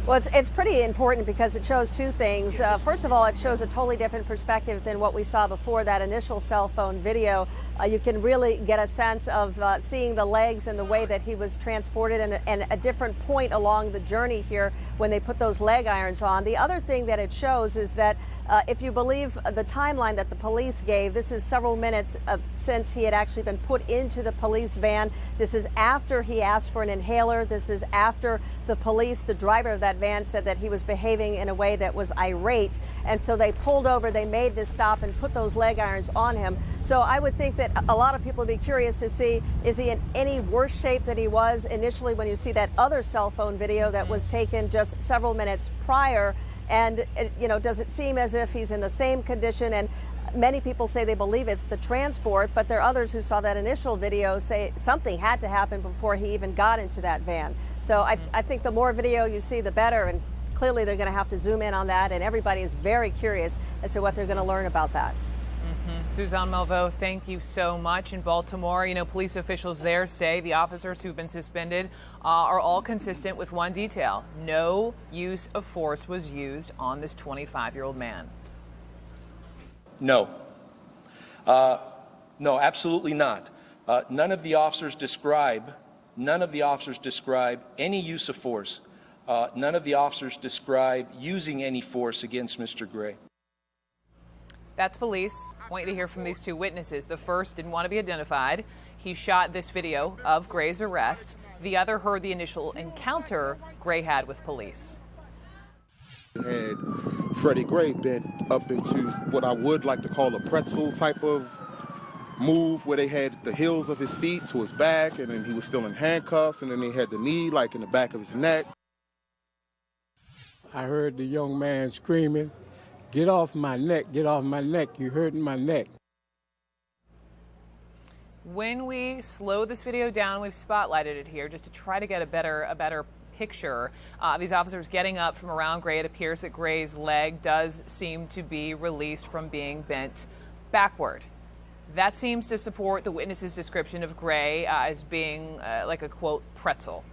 Well, it's pretty important because it shows two things. First of all, it shows a totally different perspective than what we saw before that initial cell phone video. You can really get a sense of seeing the legs and the way that he was transported and a different point along the journey here when they put those leg irons on. The other thing that it shows is that if you believe the timeline that the police gave, this is several minutes since he had actually been put into the police van. This is after he asked for an inhaler. This is after the police, the driver of that van, said that he was behaving in a way that was irate. And so they pulled over, they made this stop and put those leg irons on him. So I would think that a lot of people would be curious to see, is he in any worse shape than he was initially when you see that other cell phone video that was taken just several minutes prior? And, does it seem as if he's in the same condition? And many people say they believe it's the transport, but there are others who saw that initial video say something had to happen before he even got into that van. So I think the more video you see, the better. And clearly they're going to have to zoom in on that. And everybody is very curious as to what they're going to learn about that. Suzanne Malveaux, thank you so much. In Baltimore, police officials there say the officers who've been suspended are all consistent with one detail. No use of force was used on this 25-year-old man. No. No, absolutely not. None of the officers describe any use of force. None of the officers describe using any force against Mr. Gray. That's police. Want you to hear from these two witnesses. The first didn't want to be identified. He shot this video of Gray's arrest. The other heard the initial encounter Gray had with police. Had Freddie Gray bent up into what I would like to call a pretzel type of move, where they had the heels of his feet to his back, and then he was still in handcuffs, and then they had the knee like in the back of his neck. I heard the young man screaming, "Get off my neck, get off my neck, you're hurting my neck." When we slow this video down, we've spotlighted it here just to try to get a better picture. These officers getting up from around Gray. It appears that Gray's leg does seem to be released from being bent backward. That seems to support the witness's description of Gray as being like a, quote, pretzel.